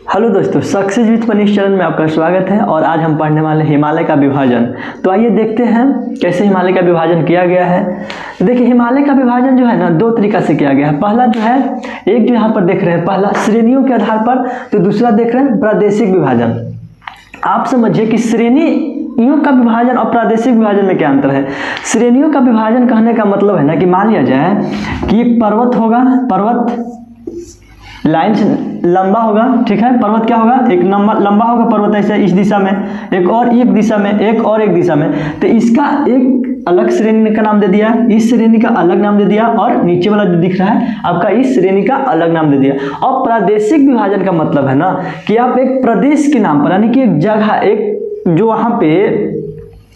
Hello दोस्तों, success with Manish channel में आपका स्वागत है। और आज हम पढ़ने वाले हैं हिमालय का विभाजन। तो आइए देखते हैं कैसे हिमालय का विभाजन किया गया है। देखिए, हिमालय का विभाजन जो है ना, दो तरीका से किया गया है। पहला जो है, एक जो यहाँ पर देख रहे हैं, पहला श्रेणियों के आधार पर, तो दूसरा देख रहे हैं प्रादेशिक विभाजन। आप समझिए कि श्रेणियों का विभाजन और प्रादेशिक विभाजन में क्या अंतर है। श्रेणियों का विभाजन कहने का मतलब है ना कि मान लिया जाए कि एक पर्वत होगा, पर्वत लाइन से लंबा होगा, ठीक है। पर्वत क्या होगा, एक लंबा होगा पर्वत, ऐसे इस दिशा में, एक और एक दिशा में, एक और एक दिशा में। तो इसका एक अलग श्रेणी का नाम दे दिया, इस श्रेणी का अलग नाम दे दिया, और नीचे वाला जो दिख रहा है आपका इस श्रेणी का अलग नाम दे दिया। और प्रादेशिक विभाजन का मतलब है ना कि आप एक प्रदेश के नाम पर, यानी कि एक जगह, एक जो वहाँ पे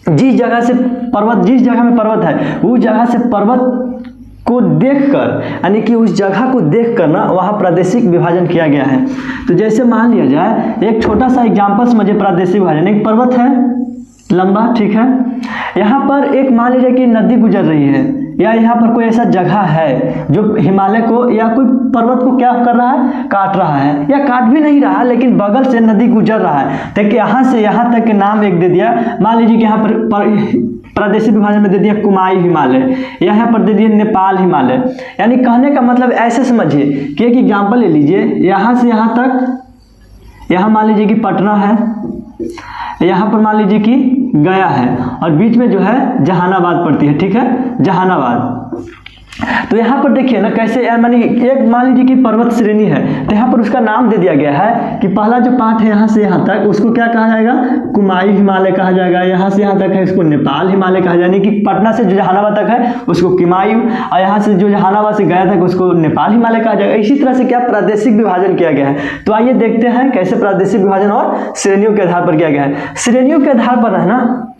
जिस जगह से पर्वत, जिस जगह में पर्वत है उस जगह से पर्वत को देखकर, यानी कि उस जगह को देखकर ना वहाँ प्रादेशिक विभाजन किया गया है। तो जैसे मान लिया जाए, एक छोटा सा एग्जाम्पल समझिए प्रादेशिक विभाजन। एक पर्वत है लंबा, ठीक है। यहाँ पर एक मान लीजिए कि नदी गुजर रही है, या यहाँ पर कोई ऐसा जगह है जो हिमालय को या कोई पर्वत को क्या कर रहा है, काट रहा है, या काट भी नहीं रहा लेकिन बगल से नदी गुजर रहा है। तो यहाँ से यहाँ तक के नाम एक दे दिया। मान लीजिए कि यहाँ पर प्रादेशिक विभाजन में दे दिया कुमाई हिमालय, यहाँ पर दे दिया नेपाल हिमालय। यानी कहने का मतलब ऐसे समझिए कि एक एग्जाम्पल ले लीजिए, यहाँ से यहाँ तक, यहाँ मान लीजिए कि पटना है, यहाँ पर मान लीजिए कि गया है, और बीच में जो है जहानाबाद पड़ती है, ठीक है, जहानाबाद। तो यहाँ पर देखिए ना कैसे, मानी एक मान लीजिए कि पर्वत श्रेणी है, तो यहाँ पर उसका नाम दे दिया गया है कि पहला जो पार्ट है यहाँ से यहाँ तक, उसको क्या कहा जाएगा, कुमाई हिमालय कहा जाएगा। यहाँ से यहाँ तक है उसको नेपाल हिमालय कहा जाएगा, यानी कि पटना से जो जहानाबाद तक है उसको कुमाई, और यहाँ से जो जहानाबाद से गया था उसको नेपाल हिमालय कहा जाएगा। इसी तरह से क्या प्रादेशिक विभाजन किया गया है। तो आइए देखते हैं कैसे प्रादेशिक विभाजन और श्रेणियों के आधार पर किया गया है। श्रेणियों के आधार पर है ना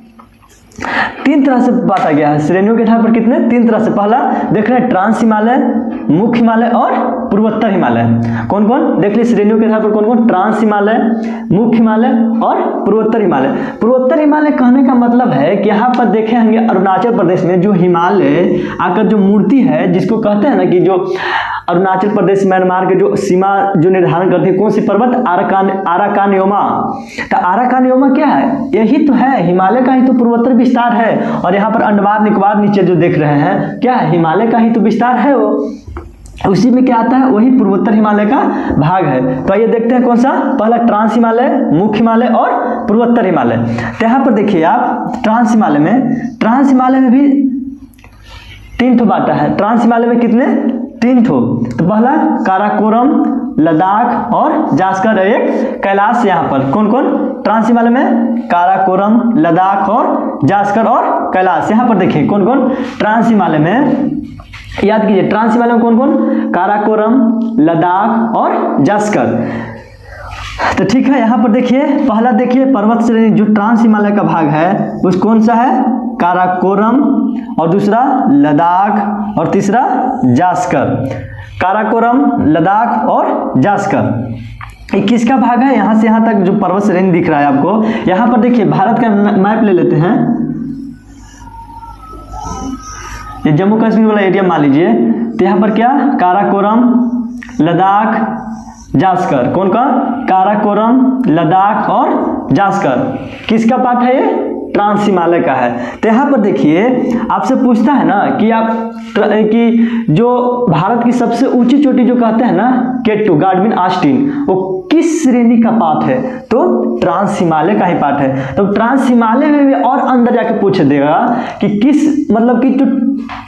तीन तरह से बांटा गया है। श्रेणियों के आधार पर कितने, तीन तरह से। पहला देख रहे हैं ट्रांस हिमालय, मुख्य हिमालय और पूर्वोत्तर हिमालय। कौन कौन देख लीजिए श्रेणियों के आधार पर कौन कौन, ट्रांस हिमालय, मुख्य हिमालय और पूर्वोत्तर हिमालय। पूर्वोत्तर हिमालय कहने का मतलब है कि यहाँ पर देखे होंगे अरुणाचल प्रदेश में जो हिमालय आकर जो मूर्ति है, जिसको कहते हैं ना कि जो अरुणाचल प्रदेश म्यांमार के जो सीमा जो निर्धारण करती है, कौन सी पर्वत, आराकानयोमा। तो आराकानयोमा क्या है, यही तो है हिमालय का ही तो पूर्वोत्तर विस्तार है। और यहाँ पर अंडमान निकोबार नीचे जो देख रहे हैं, क्या है, हिमालय का ही तो विस्तार है वो, उसी में क्या आता है, वही पूर्वोत्तर हिमालय का भाग है। तो आइए देखते हैं कौन सा, पहला ट्रांस हिमालय, मुख्य हिमालय और पूर्वोत्तर हिमालय। तो यहाँ पर देखिए आप ट्रांस हिमालय में भी तीन ठो बांटा है। ट्रांस हिमालय में कितने, तीन ठो। तो पहला काराकोरम, लद्दाख और जास्कर, एक कैलाश। यहाँ पर कौन कौन, ट्रांस हिमालय में काराकोरम, लद्दाख और जास्कर और कैलाश। यहाँ पर देखिए कौन कौन ट्रांस हिमालय में, याद कीजिए ट्रांस हिमालय में कौन कौन, काराकोरम, लद्दाख और जास्कर। तो ठीक है, यहाँ पर देखिए पहला देखिए पर्वत श्रेणी जो ट्रांस हिमालय का भाग है उस कौन सा है, काराकोरम, और दूसरा लद्दाख, और तीसरा जास्कर। काराकोरम, लद्दाख और जास्कर किसका भाग है, यहाँ से यहाँ तक जो पर्वत श्रेणी दिख रहा है आपको। यहाँ पर देखिए भारत का मैप ले लेते हैं, ये जम्मू कश्मीर वाला एरिया मान लीजिए। तो यहाँ पर क्या, काराकोरम, लद्दाख, जास्कर। कौन का, काराकोरम, लद्दाख और जास्कर। किसका पार्ट है ये, ट्रांस हिमालय का है। तो यहाँ पर देखिए आपसे पूछता है ना कि आप कि जो भारत की सबसे ऊंची चोटी जो कहते हैं ना केटू, गाडविन आस्टीन, वो किस श्रेणी का पार्ट है, तो ट्रांस हिमालय का ही पार्ट है। तो ट्रांस हिमालय में भी और अंदर जाके पूछ देगा कि किस, मतलब कि जो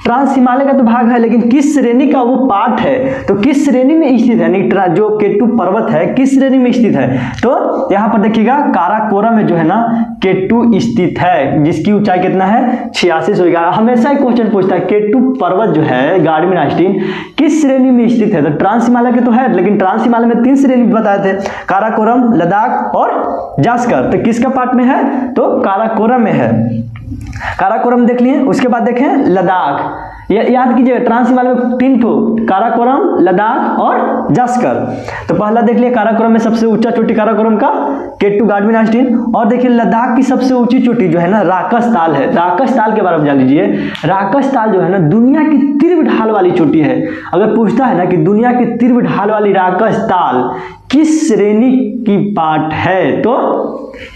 ट्रांस हिमालय का तो भाग है लेकिन किस श्रेणी का वो पार्ट है, तो किस श्रेणी में स्थित है, जो केटू पर्वत है किस श्रेणी में स्थित है। तो यहाँ पर देखिएगा काराकोरम में जो है ना केटू स्थित है, जिसकी ऊंचाई कितना है, 8611। हमेशा ही क्वेश्चन पूछता है केटू पर्वत जो है गाडविन आस्टीन किस श्रेणी में स्थित है। तो ट्रांस हिमालय के तो है, लेकिन ट्रांस हिमालय में तीन श्रेणी बताए थे, काराकोरम, लद्दाख और जास्कर। तो किसका पार्ट में है, तो काराकोरम में है। काराकोरम देख लिए, उसके बाद देखें लद्दाख। याद कीजिए ट्रांस हिमालय में तीन ठो, काराकोरम, लद्दाख और जास्कर। तो पहला देख लिया काराकोरम में सबसे ऊंचा चोटी काराकोरम का केटू गाडविन आस्टीन। और देखिए लद्दाख की सबसे ऊंची चोटी जो है ना राकस ताल है। राकस ताल के बारे में जान लीजिए। राकस ताल जो है ना दुनिया की तीव्र ढाल वाली चोटी है। अगर पूछता है ना कि दुनिया की तीव्र ढाल वाली राकस ताल किस श्रेणी की पार्ट है? तो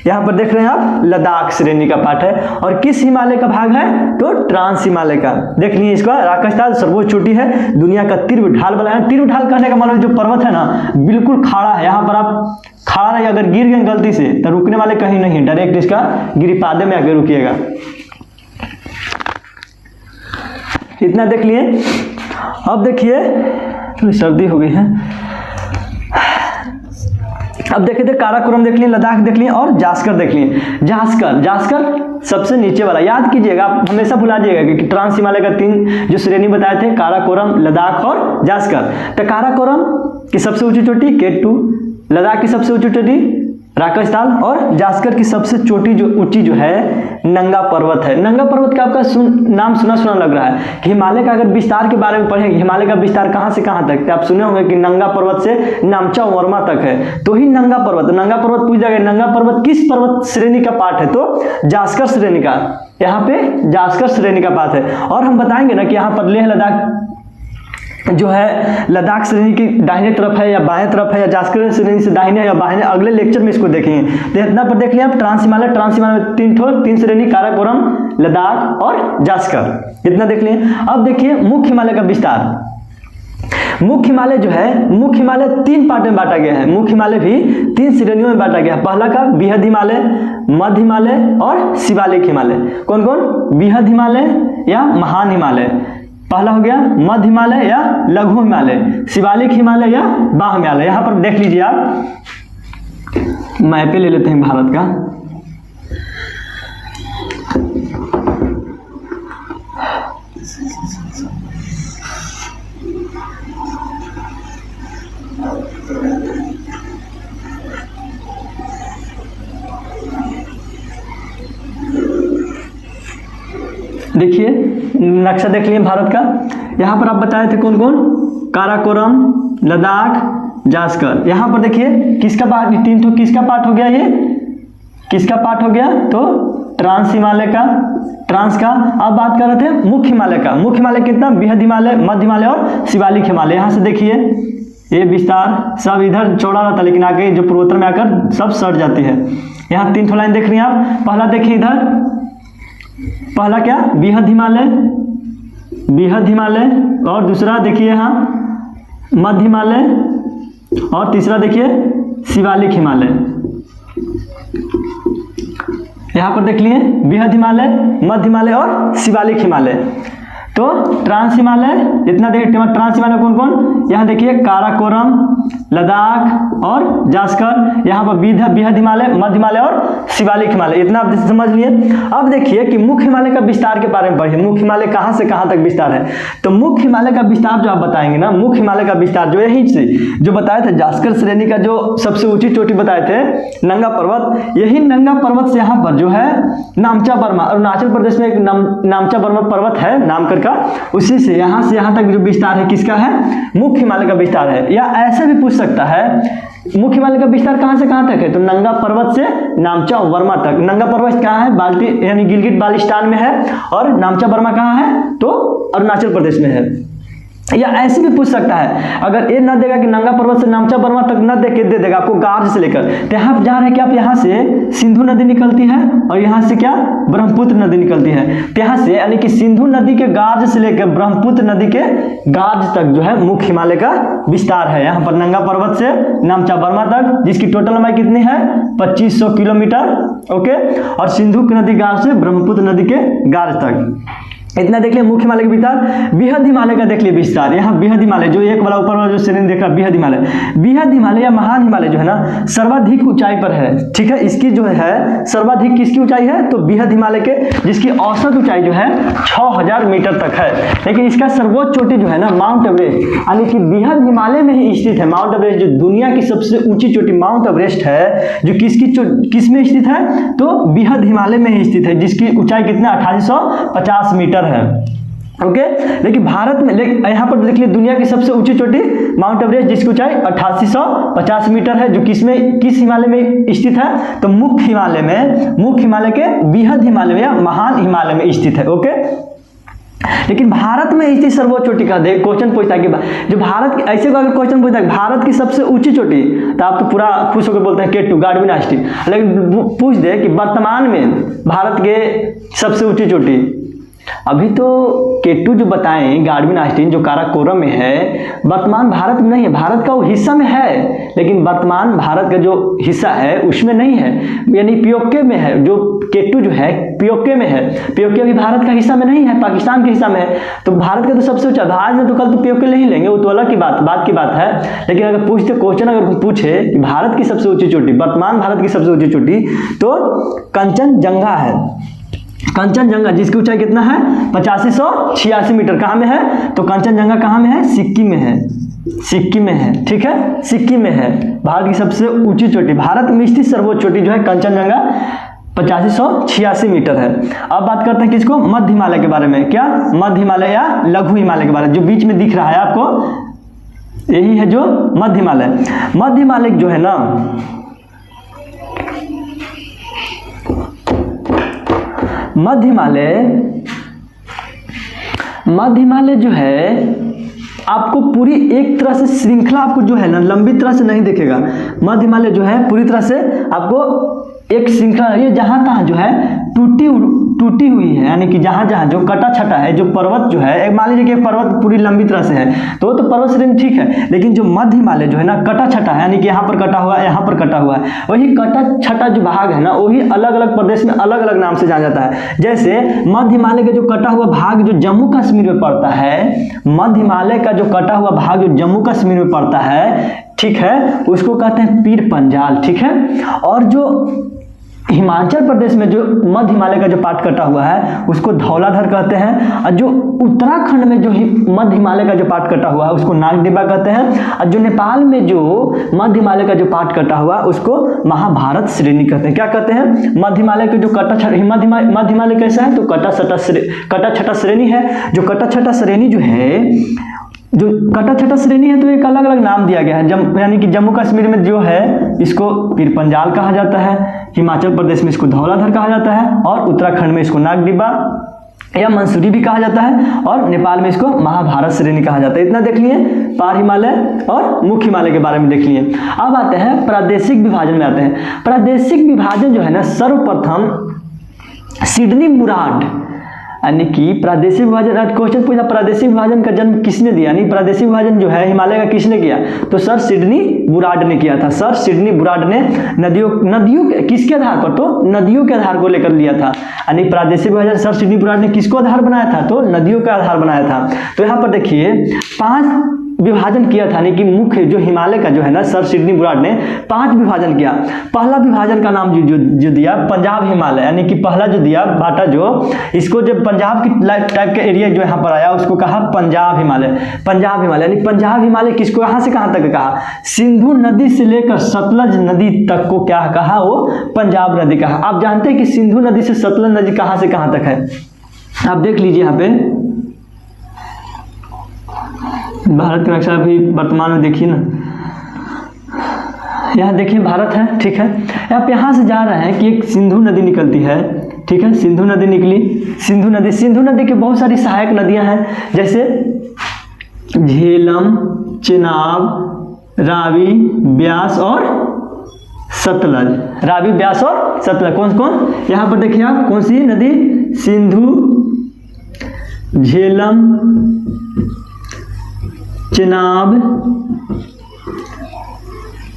यहाँ पर देख रहे हैं आप, लद्दाख श्रेणी का पार्ट है। और किस हिमालय का भाग है? तो ट्रांस हिमालय का। देख लीजिए इसका, राकस्थान सर्वोच्च चोटी है, दुनिया का तीव्र ढाल वाला है। तीव्र ढाल कहने का मतलब जो पर्वत है ना, बिल्कुल खाड़ा है। यहाँ पर आप खड़ा रहे, अगर गिर गए गलती से तो रुकने वाले कहीं नहीं, डायरेक्ट इसका गिरिपादे में आके रुकिएगा। इतना देख लिए। अब देखिए, थोड़ी सर्दी हो गई है। अब देखिए थे काराकोरम देख लिए, लद्दाख देख लिए और जास्कर देख लिए। जास्कर सबसे नीचे वाला, याद कीजिएगा, आप हमेशा भुला जाइएगा कि ट्रांस हिमालय का 3 जो श्रेणी बताए थे, काराकोरम, लद्दाख और जास्कर। तो काराकोरम की सबसे ऊंची चोटी K2, लद्दाख की सबसे ऊंची चोटी राकस्थान और जास्कर की सबसे चोटी जो ऊंची जो है नंगा पर्वत है। नंगा पर्वत का आपका नाम सुना लग रहा है कि हिमालय का अगर विस्तार के बारे में पढ़ेंगे, हिमालय का विस्तार कहाँ से कहाँ तक, तो आप सुने होंगे कि नंगा पर्वत से नामचा वर्मा तक है। तो ही नंगा पर्वत पूछ जाएगा, नंगा पर्वत किस पर्वत श्रेणी का पार्ट है? तो जास्कर श्रेणी का। यहाँ पे जास्कर श्रेणी का पार्ट है। और हम बताएंगे ना कि यहाँ पर लेह लद्दाख जो है लद्दाख श्रेणी की दाहिने तरफ है या बाएं तरफ है, या जास्कर श्रेणी से दाहिने या बाएं, अगले लेक्चर में इसको देखेंगे। तो इतना पर देख लिया आप, ट्रांस हिमालय में 3 श्रेणी, काराकोरम, लद्दाख और जास्कर, इतना देख लिए। अब देखिए मुख्य हिमालय का विस्तार। मुख्य हिमालय जो है, मुख्य हिमालय 3 पार्ट में बांटा गया है। मुख्य हिमालय भी 3 श्रेणियों में बांटा गया है। पहला का बृहद हिमालय, मध्य हिमालय और शिवालिक हिमालय। कौन कौन? बृहद हिमालय या महान हिमालय, पहला हो गया मध्य हिमालय या लघु हिमालय, शिवालिक हिमालय या बाह्य हिमालय। यहां पर देख लीजिए आप, मैप ले लेते हैं भारत का। देखिए नक्शा देख लिए भारत का। यहाँ पर आप बताए थे कौन कौन, काराकोरम, लद्दाख, जास्कर। यहाँ पर देखिए किसका पार्ट, 3 तो किसका पार्ट हो गया, ये किसका पार्ट हो गया? तो ट्रांस हिमालय का, ट्रांस का। अब बात कर रहे थे मुख्य हिमालय का। मुख्य हिमालय कितना? बृहद हिमालय, मध्य हिमालय और शिवालिक हिमालय। यहाँ से देखिए ये विस्तार सब इधर चौड़ा रहता, लेकिन आगे जो पूर्वोत्तर में आकर सब सट जाती है। यहाँ 3 लाइन देख रही हैं आप। पहला देखिए इधर, पहला क्या? बृहद हिमालय, और दूसरा देखिए यहाँ मध्य हिमालय, और तीसरा देखिए शिवालिक हिमालय। यहाँ पर देख लिए बृहद हिमालय, मध्य हिमालय और शिवालिक हिमालय। तो ट्रांस हिमालय, इतना देखिए ट्रांस हिमालय कौन कौन? यहाँ देखिए काराकोरम, लद्दाख और जास्कर। यहाँ पर बृहद हिमालय, मध्य हिमालय और शिवालिक हिमालय। इतना आप समझ लिए। अब देखिए कि मुख्य हिमालय का विस्तार के बारे में पढ़िए। मुख्य हिमालय कहाँ से कहाँ तक विस्तार है? तो मुख्य हिमालय का विस्तार जो आप बताएंगे ना, मुख्य हिमालय का विस्तार जो यही से जो बताए थे, जास्कर श्रेणी का जो सबसे ऊंची चोटी बताए थे नंगा पर्वत, यही नंगा पर्वत से यहाँ पर जो है नामचा बर्मा, अरुणाचल प्रदेश में एक नामचा बर्मा पर्वत है नामकर का, उसी से यहाँ तक जो विस्तार है किसका है? मुख्य हिमालय का विस्तार है। या ऐसे भी पूछ सकता है मुख्य हिमालय का विस्तार कहाँ से कहाँ तक है? तो नंगा पर्वत से नामचा वर्मा तक। नंगा पर्वत कहाँ है? बाल्टी यानी गिलगिट बाल्टिस्तान में है, और नामचा वर्मा कहाँ है? तो अरुणाचल प्रदेश में है। या ऐसे भी पूछ सकता है, अगर ये ना देगा कि नंगा पर्वत से नामचा बर्मा तक न दे के दे देगा आपको गार्ज से लेकर, तो यहाँ जा रहे हैं कि आप यहाँ से सिंधु नदी निकलती है और यहाँ से क्या ब्रह्मपुत्र नदी निकलती है। तो यहाँ से यानी कि सिंधु नदी के गार्ज से लेकर ब्रह्मपुत्र नदी के गार्ज तक जो है मुख्य हिमालय का विस्तार है। यहाँ पर नंगा पर्वत से नामचा बर्मा तक, जिसकी टोटल लंबाई कितनी है? 2500 किलोमीटर। ओके, और सिंधु नदी गार्ज से ब्रह्मपुत्र नदी के गार्ज तक। इतना देख लिया मुख्य हिमालय का विस्तार। बृहद हिमालय का देख लिया विस्तार। यहाँ बृहद हिमालय जो एक वाला ऊपर वाला जो श्रेणी देख रहा बृहद हिमालय या महान हिमालय जो है ना सर्वाधिक ऊंचाई पर है। ठीक है, इसकी जो है सर्वाधिक किसकी ऊंचाई है? तो बृहद हिमालय के, जिसकी औसत ऊंचाई जो है 6000 मीटर तक है। लेकिन इसका सर्वोच्च चोटी जो है ना माउंट एवरेस्ट, यानी कि बृहद हिमालय में ही स्थित है। माउंट एवरेस्ट जो दुनिया की सबसे ऊंची चोटी माउंट एवरेस्ट है, जो किस में स्थित है? तो बृहद हिमालय में ही स्थित है, जिसकी ऊंचाई कितना 2850 मीटर है। ओके, लेकिन भारत में यहाँ पर देख लीजिए दुनिया की सबसे ऊंची चोटी माउंट एवरेस्ट, जिसकी ऊंचाई 8850 मीटर है, जो किस हिमालय में स्थित है? तो मुख्य हिमालय के बृहद हिमालय या महान हिमालय में स्थित है। ओके, लेकिन भारत में स्थित सर्वोच्च चोटी का देख क्वेश्चन पूछता है कि जो भारत की, ऐसे को अगर क्वेश्चन पूछता है भारत की सबसे ऊंची चोटी, तो आप तो पूरा खुश होकर बोलते हैं K2 गार्डविन आइस्टीन। लेकिन पूछ दे कि वर्तमान में भारत के सबसे ऊंची चोटी, अभी तो K2 जो बताएं गार्डविन आइस्टीन जो काराकोरम में है, वर्तमान भारत में नहीं है, भारत का वो हिस्सा में है लेकिन वर्तमान भारत का जो हिस्सा है उसमें नहीं है, यानी पीओके में है। जो K2 जो है पीओके में है, पीओके अभी भारत का हिस्सा में नहीं है, पाकिस्तान के हिस्सा में है। तो भारत का तो सबसे ऊंचा, आज में तो कल तो पीओके नहीं लेंगे, वो तो अलग की बात की बात है। लेकिन अगर पूछते क्वेश्चन अगर पूछे कि भारत की सबसे ऊंची चोटी, वर्तमान भारत की सबसे ऊंची चोटी, तो कंचनजंगा है। कंचनजंगा जिसकी ऊंचाई कितना है 8586 मीटर, कहाँ में है? तो कंचनजंगा कहाँ में है? सिक्किम में है, सिक्किम में है, ठीक है, सिक्किम में है भारत की सबसे ऊंची चोटी। भारत में स्थित सर्वोच्च चोटी जो है कंचनजंगा 8586 मीटर है। अब बात करते हैं किसको? मध्य हिमालय के बारे में। क्या? मध्य हिमालय या लघु हिमालय के बारे में, जो बीच में दिख रहा है आपको, यही है जो मध्य हिमालय। मध्य हिमालय जो है ना, मध्य हिमालय जो है आपको पूरी एक तरह से श्रृंखला आपको जो है ना लंबी तरह से नहीं दिखेगा। मध्य हिमालय जो है पूरी तरह से आपको एक श्रृंखला, ये जहाँ तहाँ जो है टूटी हुई है, यानी कि जहाँ जहाँ जो कटा छटा है, जो पर्वत जो है, मान लीजिए कि पर्वत पूरी लंबी तरह से है तो पर्वत श्रेणी ठीक है, लेकिन जो मध्य हिमालय जो है ना कटा छटा है, यानी कि यहाँ पर कटा हुआ है, यहाँ पर कटा हुआ है, वही कटा छटा जो भाग है ना वही अलग अलग प्रदेश में अलग अलग नाम से जाना जाता है। जैसे मध्य हिमालय का जो कटा हुआ भाग जो जम्मू कश्मीर में पड़ता है, मध्य हिमालय का जो कटा हुआ भाग जो जम्मू कश्मीर में पड़ता है, ठीक है, उसको कहते हैं पीर पंजाल, ठीक है। और जो हिमाचल प्रदेश में जो मध्य हिमालय का जो पार्ट कटा हुआ है उसको धौलाधर कहते हैं, और जो उत्तराखंड में जो मध्य हिमालय का जो पार्ट कटा हुआ है उसको नागदेवा कहते हैं, और जो नेपाल में जो मध्य हिमालय का जो पार्ट कटा हुआ है उसको महाभारत श्रेणी कहते हैं। क्या कहते हैं? मध्य हिमालय के जो मध्य हिमालय कैसा है? तो कटा छटा श्रेणी है। जो कटा छटा श्रेणी जो है, जो कटा छटा श्रेणी है तो एक अलग अलग नाम दिया गया है। यानी कि जम्मू कश्मीर में जो है इसको पीर पंजाल कहा जाता है, हिमाचल प्रदेश में इसको धौलाधर कहा जाता है, और उत्तराखंड में इसको नागदिब्बा या मंसूरी भी कहा जाता है, और नेपाल में इसको महाभारत श्रेणी कहा जाता है। इतना देख लिए पार हिमालय और मुख्य हिमालय के बारे में देख लिए। अब आते हैं प्रादेशिक विभाजन में आते हैं। प्रादेशिक विभाजन जो है ना, सर्वप्रथम सिडनी बुराड, यानी कि प्रादेशिक विभाजन, क्वेश्चन पूछा प्रादेशिक विभाजन का जन्म किसने दिया, यानी प्रादेशिक विभाजन जो है हिमालय का किसने किया? तो सर सिडनी बुराड ने किया था। सर सिडनी बुराड ने नदियों किसके आधार पर? तो नदियों के आधार को लेकर लिया था। यानी प्रादेशिक विभाजन सर सिडनी बुराड ने किसको आधार बनाया था? तो नदियों का आधार बनाया था। तो यहाँ पर देखिए 5 विभाजन किया था, यानी कि मुख्य जो हिमालय का जो है ना सर सिडनी बुराड ने 5 विभाजन किया। पहला विभाजन का नाम जो दिया पंजाब हिमालय, यानी कि पहला जो दिया बाटा जो, इसको जब पंजाब की टाइप का एरिया जो यहाँ पर आया उसको कहा पंजाब हिमालय। पंजाब हिमालय यानी पंजाब हिमालय किसको कहाँ से कहाँ तक कहा? सिंधु नदी से लेकर सतलज नदी तक को क्या कहा? वो पंजाब नदी कहा। आप जानते हैं कि सिंधु नदी से सतलज नदी कहाँ से कहाँ तक है? आप देख लीजिए यहाँ पे भारत का नक्शा अभी वर्तमान में देखिए ना, यहाँ देखिए भारत है, ठीक है। आप यहाँ से जा रहे हैं कि एक सिंधु नदी निकलती है, ठीक है, सिंधु नदी निकली। सिंधु नदी की बहुत सारी सहायक नदियाँ हैं, जैसे झेलम, चेनाब, रावी, ब्यास और सतलज। रावी, ब्यास और सतलज कौन कौन? यहाँ पर देखिए आप कौन सी नदी? सिंधु, झेलम, चेनाब,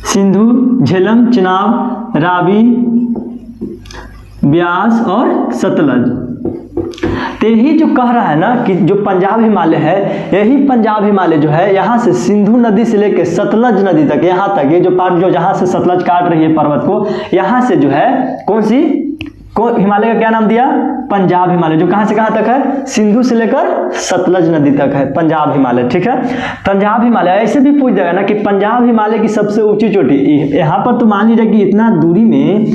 सिंधु, झेलम, चेनाब, रावी, ब्यास और सतलज। तो यही जो कह रहा है ना कि जो पंजाब हिमालय है, यही पंजाब हिमालय जो है यहाँ से सिंधु नदी से लेकर सतलज नदी तक, यहाँ तक ये जो पार्ट जो जहाँ से सतलज काट रही है पर्वत को, यहाँ से जो है कौन सी हिमालय का क्या नाम दिया? पंजाब हिमालय। जो कहाँ से कहाँ तक है? सिंधु से लेकर सतलज नदी तक है पंजाब हिमालय, ठीक है। पंजाब हिमालय ऐसे भी पूछ जाएगा ना कि पंजाब हिमालय की सबसे ऊंची चोटी, यहाँ पर तो मान लीजिए कि इतना दूरी में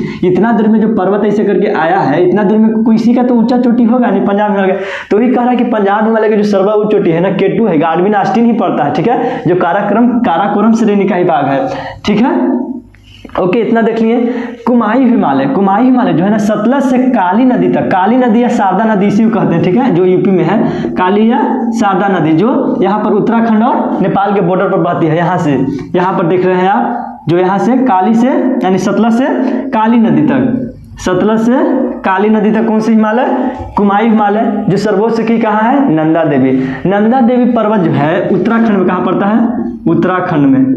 जो पर्वत ऐसे करके आया है, इतना दूरी में कोई इसी का तो ऊंचा चोटी होगा नहीं पंजाब हिमालय। तो ही कह रहा है कि पंजाब हिमालय की जो सर्वोच्च चोटी है ना K2 है, गार्डविन आइस्टीन ही पड़ता है, ठीक है, जो काराकोरम श्रेणी का ही भाग है, ठीक है। ओके, इतना देख लिए। कुमाई हिमालय, कुमाई हिमालय जो है ना सतलज से काली नदी तक, काली नदी या शारदा नदी इसी को कहते हैं, ठीक है, जो यूपी में है, काली या शारदा नदी, जो यहाँ पर उत्तराखंड और नेपाल के बॉर्डर पर बहती है। यहाँ से, यहाँ पर देख रहे हैं आप, जो यहाँ से काली से यानी सतलज से काली नदी तक, सतलज से काली नदी तक कौन सी हिमालय? कुमाई हिमालय। जो सर्वोच्च की कहाँ है? नंदा देवी। नंदा देवी पर्वत जो है उत्तराखंड में कहाँ पड़ता है? उत्तराखंड में।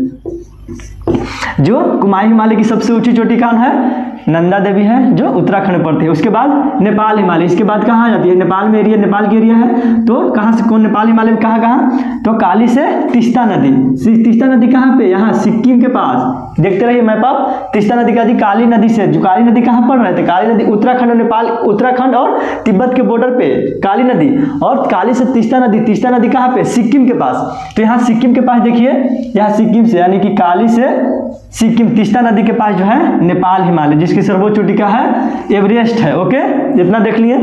जो कुमाई हिमालय की सबसे ऊंची चोटी कौन है? नंदा देवी है, जो उत्तराखंड में पड़ती है। उसके बाद नेपाल हिमालय, इसके बाद कहाँ आ जाती है? नेपाल में एरिया, नेपाल की एरिया है, तो कहाँ से, कौन नेपाल हिमालय में कहाँ कहाँ? तो काली से तीस्ता नदी। तीस्ता नदी कहाँ पे? यहाँ सिक्किम के पास। देखते रहिए मैप आप। तीस्ता नदी का जी काली नदी से, जो काली नदी कहाँ पड़ रहे थे? काली नदी उत्तराखंड और नेपाल, उत्तराखंड और तिब्बत के बॉर्डर पे काली नदी, और काली से तीस्ता नदी, तीस्ता नदी कहाँ पे? सिक्किम के पास। तो यहाँ सिक्किम के पास देखिए, यहाँ सिक्किम से यानी कि काली से सिक्किम, तीस्ता नदी के पास जो है नेपाल हिमालय, जिसकी सर्वोच्च चोटी का है? एवरेस्ट है। ओके, इतना देख लिए।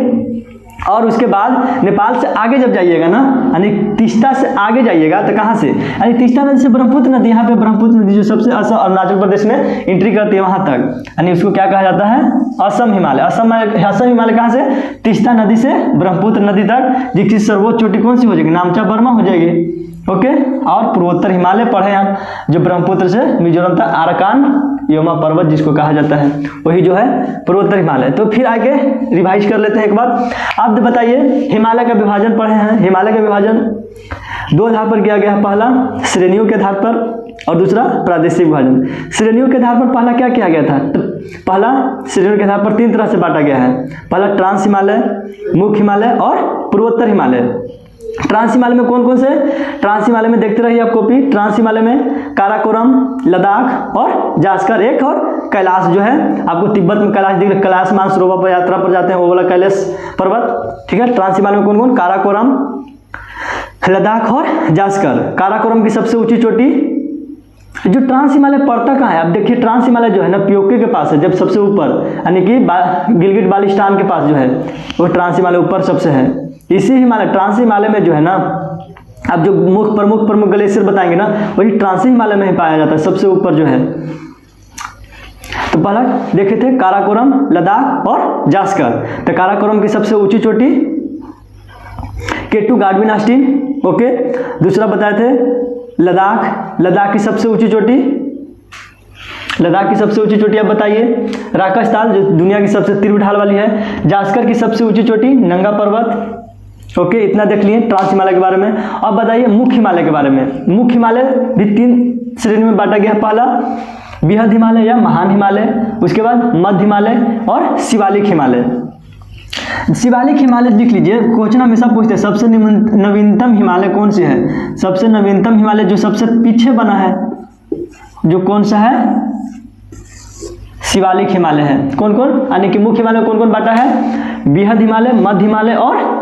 और उसके बाद नेपाल से आगे जब जाइएगा ना, यानी तीस्ता से आगे जाइएगा तो कहाँ से? यानी तीस्ता नदी से ब्रह्मपुत्र नदी, यहाँ पे ब्रह्मपुत्र नदी जो सबसे अरुणाचल प्रदेश में एंट्री करती है वहाँ तक, यानी उसको क्या कहा जाता है? असम हिमालय। असम हिमालय कहाँ से? तीस्ता नदी से ब्रह्मपुत्र नदी तक, जिसकी सर्वोच्च चोटी कौन सी हो जाएगी? नामचा बर्मा हो जाएगी। ओके, और पूर्वोत्तर हिमालय पढ़े आप, जो ब्रह्मपुत्र से मिजोरम तक आराकान योमा पर्वत जिसको कहा जाता है, वही जो है पूर्वोत्तर हिमालय। तो फिर आगे रिवाइज कर लेते हैं एक बार। आप बताइए, हिमालय का विभाजन पढ़े हैं। हिमालय का विभाजन दो आधार पर किया गया है। पहला श्रेणियों के आधार पर और दूसरा प्रादेशिक विभाजन। श्रेणियों के आधार पर पहला क्या किया गया था? तो पहला श्रेणियों के आधार पर 3 तरह से बांटा गया है। पहला ट्रांस हिमालय, मुख्य हिमालय और पूर्वोत्तर हिमालय। ट्रांस हिमालय में कौन कौन से? ट्रांस हिमालय में देखते रहिए आप कॉपी। ट्रांस हिमालय में काराकोरम, लद्दाख और जास्कर, एक और कैलाश जो है आपको तिब्बत में कैलाश दिख रहा है, कैलाश मानसरोवर पर यात्रा पर जाते हैं, वो वाला कैलाश पर्वत, ठीक है। ट्रांस हिमालय में कौन कौन? काराकोरम, लद्दाख और जास्कर। काराकोरम की सबसे ऊंची चोटी। जो ट्रांस हिमालय पड़ता कहाँ है? आप देखिए, ट्रांस हिमालय जो है ना पीओके के पास है, जब सबसे ऊपर, यानी कि गिलगिट बाल्टिस्तान के पास जो है वो ट्रांस हिमालय ऊपर सबसे है। इसी हिमालय, ट्रांस हिमालय में जो है ना, अब जो प्रमुख ग्लेशियर बताएंगे ना, वही ट्रांस हिमालय में ही पाया जाता है, सबसे ऊपर जो है। तो पहला देखे थे काराकोरम, लद्दाख और जास्कर। तो काराकोरम की सबसे ऊंची चोटी K2 गार्डविन आस्टीन। ओके, दूसरा बताए थे लद्दाख। लद्दाख की सबसे ऊंची चोटी, लद्दाख की सबसे ऊंची चोटी आप बताइए? राकास्ताल, जो दुनिया की सबसे तीव्र ढाल वाली है। जास्कर की सबसे ऊंची चोटी नंगा पर्वत। ओके, इतना देख लिए ट्रांस हिमालय के बारे में। अब बताइए मुख्य हिमालय के बारे में। मुख्य हिमालय भी 3 श्रेणी में बांटा गया है। पहला बृहद हिमालय या महान हिमालय, उसके बाद मध्य हिमालय और शिवालिक हिमालय। शिवालिक हिमालय लिख लीजिए, क्वेश्चन हमेशा पूछते हैं सबसे नवीनतम हिमालय कौन सी है? सबसे नवीनतम हिमालय जो सबसे पीछे बना है, जो कौन सा है? शिवालिक हिमालय है। कौन कौन, यानी कि मुख्य हिमालय कौन कौन बांटा है? बृहद हिमालय, मध्य हिमालय और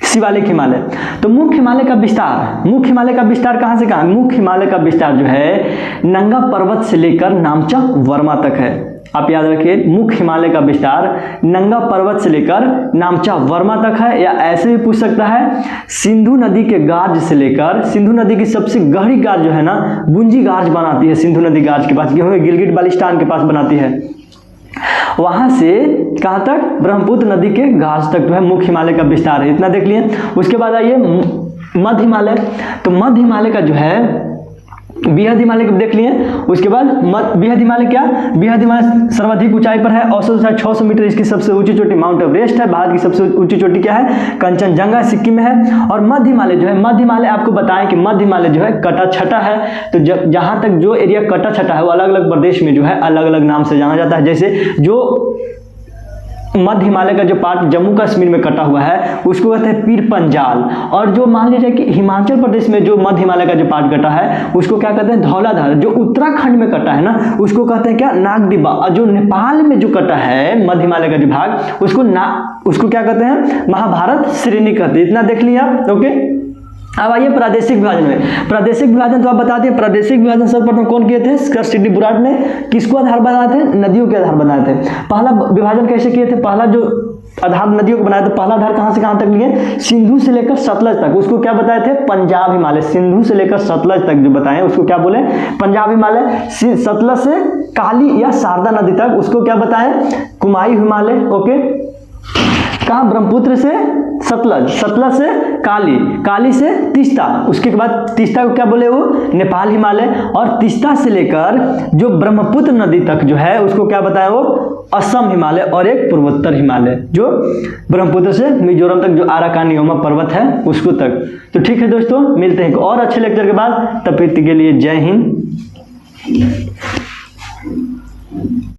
शिवालिक हिमालय। तो मुख्य हिमालय का विस्तार, मुख्य हिमालय का विस्तार कहाँ से कहाँ? मुख्य हिमालय का विस्तार जो है नंगा पर्वत से लेकर नामचा वर्मा तक है। आप याद रखिए, मुख्य हिमालय का विस्तार नंगा पर्वत से लेकर नामचा वर्मा तक है। या ऐसे भी पूछ सकता है सिंधु नदी के गार्ज से लेकर, सिंधु नदी की सबसे गहरी गार्ज जो है ना, बुंजी गार्ज बनाती है सिंधु नदी गार्ज के पास, गिलगिट बाल्टिस्तान के पास बनाती है। वहां से कहाँ तक? ब्रह्मपुत्र नदी के गार्ज तक जो है मुख्य हिमालय का विस्तार है। इतना देख लिए। उसके बाद आइए मध्य हिमालय। तो मध्य हिमालय का जो है बृहद हिमालय को देख लिए। उसके बाद बृहद हिमालय क्या? बृहद हिमालय सर्वाधिक ऊंचाई पर है, औसत ऊंचाई 600 मीटर। इसकी सबसे ऊंची चोटी माउंट एवरेस्ट है। भारत की सबसे ऊंची चोटी क्या है? कंचनजंगा, सिक्किम में है। और मध्य हिमालय जो है, मध्य हिमालय आपको बताएं कि मध्य हिमालय जो है कटा छटा है। तो जहां तक जो एरिया कटा छटा है वो अलग अलग प्रदेश में जो है अलग अलग नाम से जाना जाता है। जैसे जो मध्य हिमालय का जो पार्ट जम्मू कश्मीर में कटा हुआ है उसको कहते हैं पीर पंजाल। और जो मान लीजिए कि हिमाचल प्रदेश में जो मध्य हिमालय का जो पार्ट कटा है उसको क्या कहते हैं? धौलाधार। जो उत्तराखंड में कटा है ना उसको कहते हैं क्या? नागडिब्बा। और जो नेपाल में जो कटा है मध्य हिमालय का जो भाग उसको क्या कहते हैं? महाभारत श्रेणी कहते हैं। इतना देख लिया आप। ओके, अब आइए प्रादेशिक विभाजन में। प्रादेशिक विभाजन तो आप बताते हैं, प्रादेशिक विभाजन सर्वप्रथम कौन किए थे? सर सिडनी बुराट ने। किसको आधार बनाए थे? नदियों के आधार बनाए थे। पहला विभाजन कैसे किए थे? पहला जो आधार नदियों को बनाया, तो पहला आधार कहाँ से कहाँ तक लिए, सिंधु से लेकर सतलज तक, उसको क्या बताए थे, पंजाब हिमालय। सिंधु से लेकर सतलज तक जो बताएं उसको क्या बोले, पंजाब हिमालय। सतलज से काली या शारदा नदी तक उसको क्या बताएं, कुमायूं हिमालय। ओके, कहाँ, ब्रह्मपुत्र से सतलज, सतलज से काली, काली से तीस्ता, उसके बाद तीस्ता को क्या बोले, वो नेपाल हिमालय। और तीस्ता से लेकर जो ब्रह्मपुत्र नदी तक जो है उसको क्या बताएं, वो असम हिमालय। और एक पूर्वोत्तर हिमालय जो ब्रह्मपुत्र से मिजोरम तक जो आराकानियोमा पर्वत है उसको तक। तो ठीक है दोस्तों, मिलते हैं एक और अच्छे लेक्चर के बाद, तब तक के लिए जय हिंद।